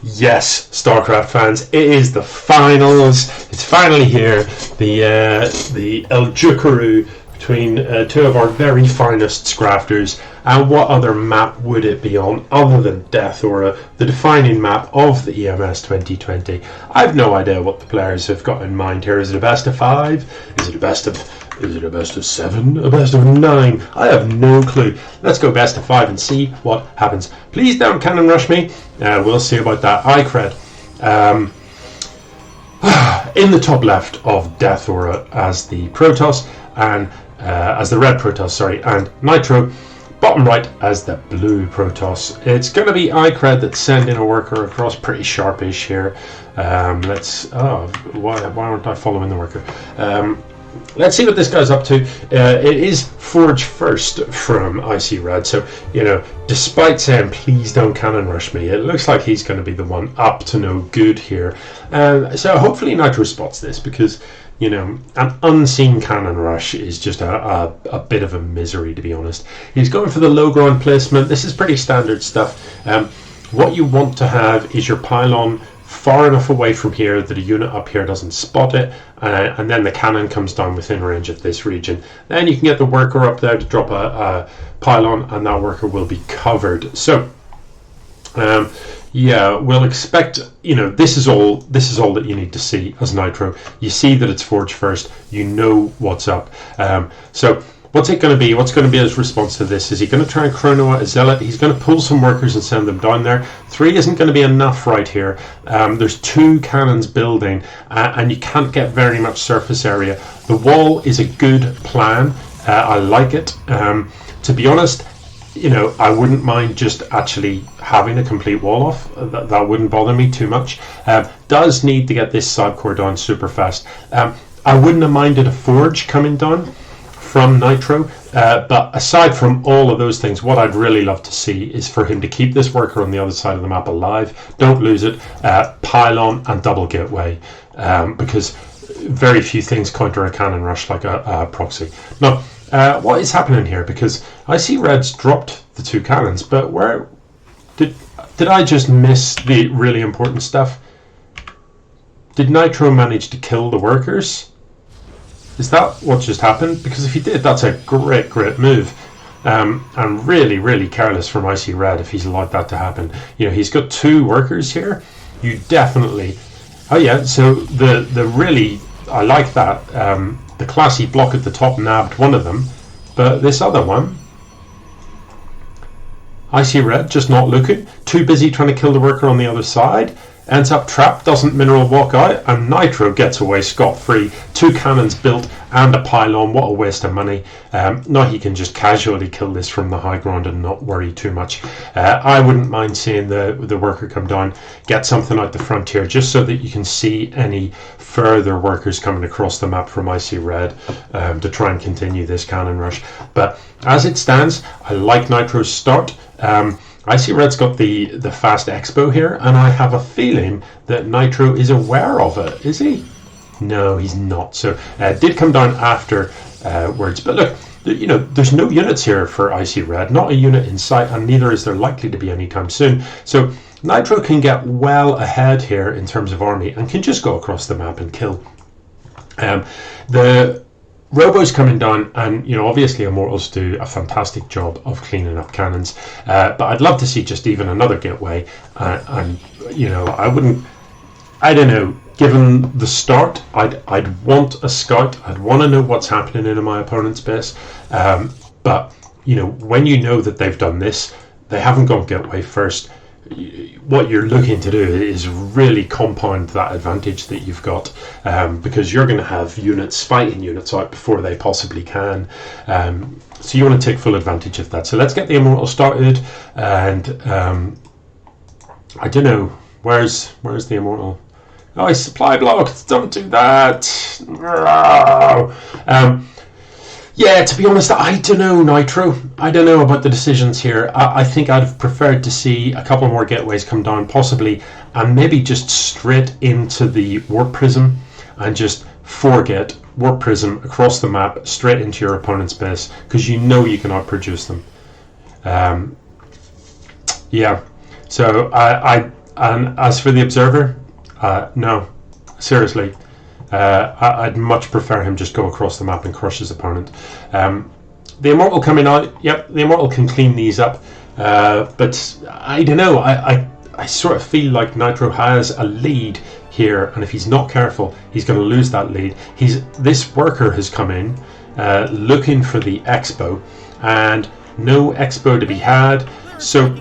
Yes, StarCraft fans, it is the finals. It's finally here. The El Jukaru between two of our very finest scrafters. And what other map would it be on other than Death Aura, the defining map of the EMS 2020? I have no idea what the players have got in mind here. Is it a best of 5? Is it a best of 7? A best of 9? I have no clue. Let's go best of 5 and see what happens. Please don't cannon rush me. We'll see about that. ICRedd. In the top left of Death Aura as the Protoss and as the red Protoss, sorry, and Nitro. Bottom right as the blue Protoss. It's going to be ICRedd that's sending a worker across, pretty sharpish here. Why aren't I following the worker? Let's see what this guy's up to. It is Forge first from ICRedd, so despite saying please don't cannon rush me, it looks like he's going to be the one up to no good here. So hopefully Nitro spots this, because an unseen cannon rush is just a bit of a misery, to be honest. He's going for the low ground placement. This is pretty standard stuff. What you want to have is your pylon far enough away from here that a unit up here doesn't spot it, and then the cannon comes down within range of this region. Then you can get the worker up there to drop a pylon, and that worker will be covered. So we'll expect, this is all that you need to see as Nitro. You see that it's Forge first, you know what's up. So what's it going to be? What's going to be his response to this? Is he going to try and chrono out a zealot? He's going to pull some workers and send them down there. 3 isn't going to be enough right here. There's 2 cannons building, and you can't get very much surface area. The wall is a good plan. I like it. To be honest, I wouldn't mind just actually having a complete wall off. That wouldn't bother me too much. Does need to get this side core down super fast. I wouldn't have minded a forge coming down from Nitro, but aside from all of those things, what I'd really love to see is for him to keep this worker on the other side of the map alive. Don't lose it. Pylon and double gateway, because very few things counter a cannon rush like a proxy. Now, what is happening here? Because I see Red's dropped the 2 cannons, but where did I just miss the really important stuff? Did Nitro manage to kill the workers? Is that what just happened? Because if he did, that's a great move. And really, really careless from ICRedd if he's allowed that to happen. He's got 2 workers here. You definitely... Oh yeah, so the really... I like that. The classy block at the top nabbed one of them, but this other one, ICRedd just not looking, too busy trying to kill the worker on the other side, ends up trapped, doesn't mineral walk out, and Nitro gets away scot-free. 2 cannons built and a pylon. What a waste of money. Now he can just casually kill this from the high ground and not worry too much. I wouldn't mind seeing the worker come down, get something out the front here, just so that you can see any further workers coming across the map from ICRedd to try and continue this cannon rush. But as it stands, I like Nitro's start. ICRedd's got the fast expo here, and I have a feeling that Nitro is aware of it. Is he? No, he's not. So did come down afterwards. But look, there's no units here for ICRedd, not a unit in sight, and neither is there likely to be anytime soon. So Nitro can get well ahead here in terms of army and can just go across the map and kill. The Robo's coming down, and obviously Immortals do a fantastic job of cleaning up cannons, but I'd love to see just even another gateway, and I don't know, given the start, I'd want a scout. I'd want to know what's happening in my opponent's base, but when you know that they've done this, they haven't gone gateway first, what you're looking to do is really compound that advantage that you've got, because you're going to have units fighting units out before they possibly can, so you want to take full advantage of that. So let's get the Immortal started, and I don't know, where's the Immortal? Oh, he's supply blocked. Don't do that. Yeah, to be honest, I don't know, Nitro. I don't know about the decisions here. I think I'd have preferred to see a couple more gateways come down, possibly, and maybe just straight into the Warp Prism and just forget Warp Prism across the map, straight into your opponent's base, because you know you can outproduce them. Yeah, so I And as for the observer, no, seriously, I'd much prefer him just go across the map and crush his opponent. The Immortal coming out, yep, the Immortal can clean these up, but I don't know, I sort of feel like Nitro has a lead here, and if he's not careful, he's going to lose that lead. This worker has come in looking for the Expo, and no Expo to be had, so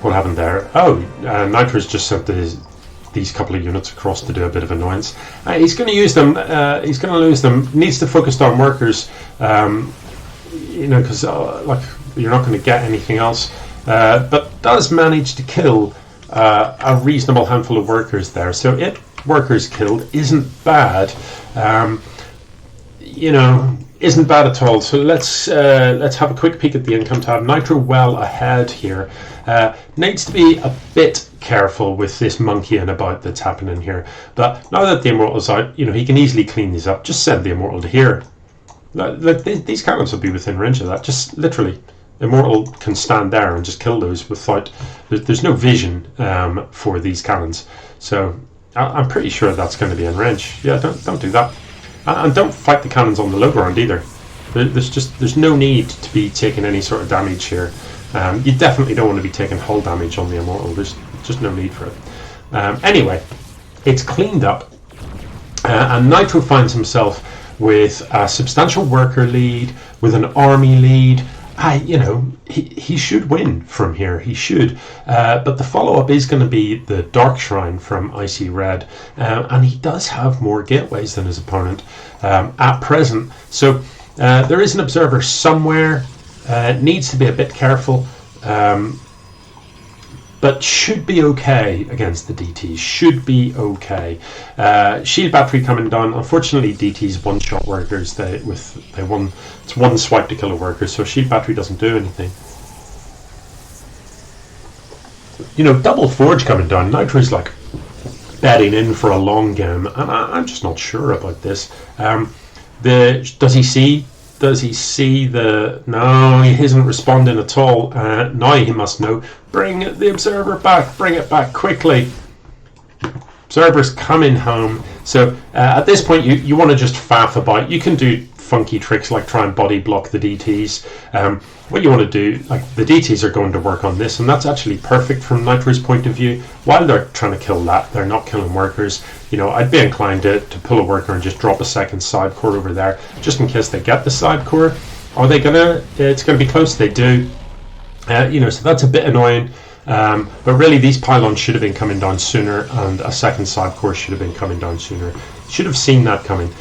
what happened there? Oh, Nitro's just sent these couple of units across to do a bit of annoyance. He's going to use them. He's going to lose them. Needs to focus on workers, because like you're not going to get anything else. But does manage to kill a reasonable handful of workers there. So workers killed isn't bad. Isn't bad at all. So let's have a quick peek at the income tab. Nitro well ahead here. Needs to be a bit careful with this monkeying about that's happening here. But now that the Immortal's out, he can easily clean these up. Just send the Immortal to here. Look, these cannons will be within range of that. Just literally, Immortal can stand there and just kill those without. There's no vision for these cannons. So I'm pretty sure that's going to be in range. Yeah, don't do that. And don't fight the cannons on the low ground either. There's no need to be taking any sort of damage here. You definitely don't want to be taking hull damage on the Immortal. There's just no need for it. Anyway, it's cleaned up, and Nitro finds himself with a substantial worker lead, with an army lead. He should win from here. He should. But the follow-up is going to be the Dark Shrine from ICRedd, and he does have more gateways than his opponent at present. So there is an observer somewhere. Needs to be a bit careful, but should be okay against the DTs. Should be okay. Shield battery coming down. Unfortunately, DTs one-shot workers. It's one swipe to kill a worker, so shield battery doesn't do anything. Double forge coming down. Nitro's like betting in for a long game, and I'm just not sure about this. Does he see? Does he see the... No, he isn't responding at all. Now he must know. Bring the observer back. Bring it back quickly. Observer's coming home. So at this point, you want to just faff about. You can do funky tricks like try and body block the DTs. What you want to do, like the DTs are going to work on this, and that's actually perfect from Nitro's point of view. While they're trying to kill that, they're not killing workers. I'd be inclined to pull a worker and just drop a second side core over there, just in case they get the side core. Are they gonna? It's gonna be close. They do. So that's a bit annoying. But really, these pylons should have been coming down sooner, and a second side core should have been coming down sooner. Should have seen that coming.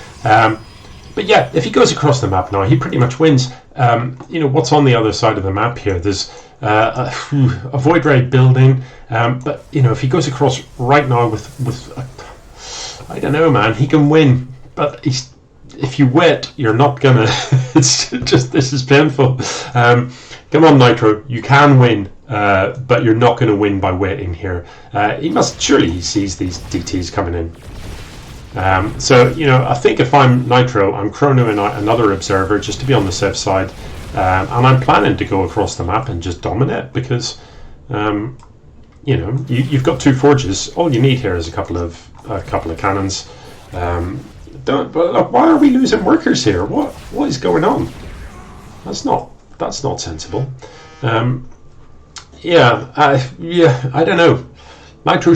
But yeah, if he goes across the map now, he pretty much wins. What's on the other side of the map here? There's a void ray building, but if he goes across right now with I don't know, man, he can win. But if you wait, you're not gonna. It's just, this is painful. Come on, Nitro, you can win, but you're not going to win by waiting here. He sees these DTs coming in. So I think if I'm Nitro, I'm chronoing out another observer just to be on the safe side, and I'm planning to go across the map and just dominate because you've got two forges. All you need here is a couple of cannons. But look, why are we losing workers here? What is going on? That's not sensible. I don't know. Nitro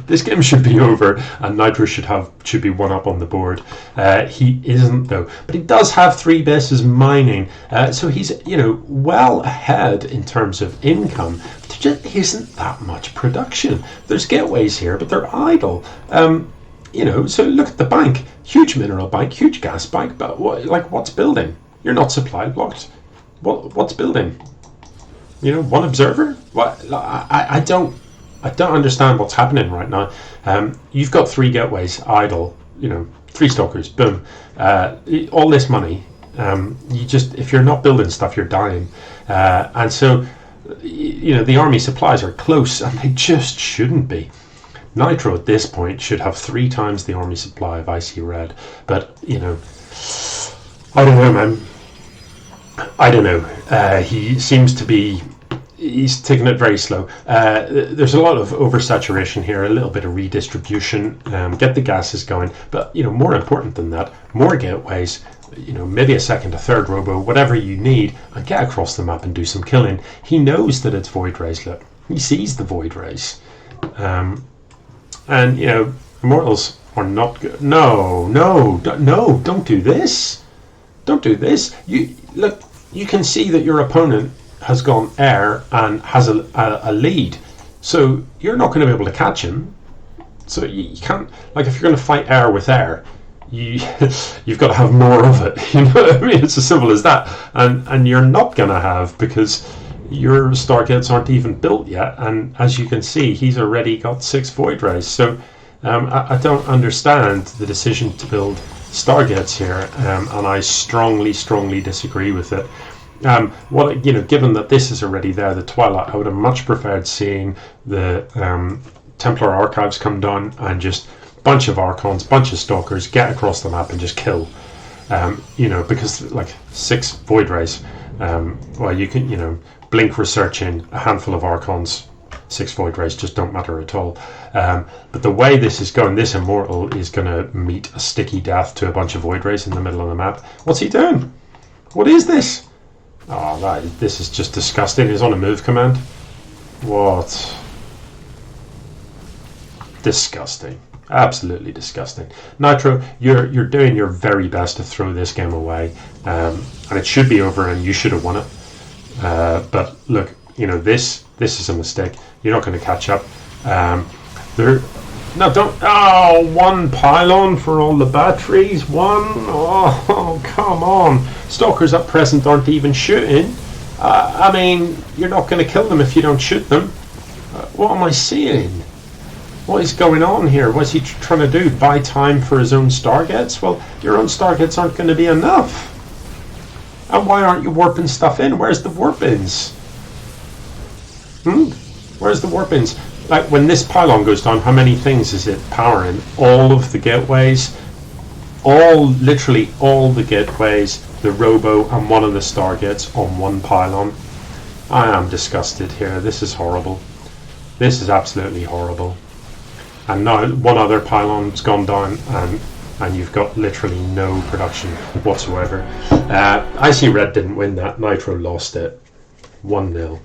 this game should be over, and Nitro should be one up on the board. He isn't though, but he does have 3 bases mining, so he's well ahead in terms of income. There just isn't that much production. There's gateways here, but they're idle. So look at the bank, huge mineral bank, huge gas bank, but what's building? You're not supply blocked. What's building? One observer. What? I don't understand what's happening right now. You've got 3 gateways idle, 3 stalkers, boom. All this money. If you're not building stuff, you're dying. And so, the army supplies are close, and they just shouldn't be. Nitro at this point should have 3 times the army supply of ICRedd. But, I don't know, man. I don't know. He seems to be he's taking it very slow. There's a lot of oversaturation here, a little bit of redistribution, get the gases going, but more important than that, more gateways, maybe a second, a third robo, whatever you need, and get across the map and do some killing. He knows that it's void rays. Look, he sees the void rays, and immortals are not good. No, don't do this. Don't do this. You can see that your opponent has gone air and has a lead, so you're not going to be able to catch him. So you can't, like, if you're going to fight air with air, you've got to have more of it. You know what I mean? It's as simple as that. And you're not going to have, because your stargates aren't even built yet. And as you can see, he's already got 6 void rays. So I don't understand the decision to build stargates here, and I strongly disagree with it. Given that this is already there, the Twilight, I would have much preferred seeing the Templar Archives come down and just bunch of Archons, bunch of Stalkers, get across the map and just kill. Because like 6 void rays, you can blink researching a handful of Archons, 6 void rays just don't matter at all. But the way this is going, this immortal is going to meet a sticky death to a bunch of void rays in the middle of the map. What's he doing? What is this? Oh, this is just disgusting. He's on a move command. What? Disgusting. Absolutely disgusting. Nitro, you're doing your very best to throw this game away, and it should be over and you should have won it. But look, this is a mistake. You're not going to catch up. One pylon for all the batteries. One. Oh, come on. Stalkers at present aren't even shooting. You're not going to kill them if you don't shoot them. What am I seeing? What is going on here? What's he trying to do? Buy time for his own stargates? Well, your own stargates aren't going to be enough. And why aren't you warping stuff in? Where's the warp-ins? Where's the warp-ins? Like, when this pylon goes down, how many things is it powering? All of the gateways, literally all the gateways, the robo and one of the stargates on one pylon. I am disgusted here. This is horrible. This is absolutely horrible. And now one other pylon's gone down, and you've got literally no production whatsoever. ICRedd didn't win that. Nitro lost it 1-0.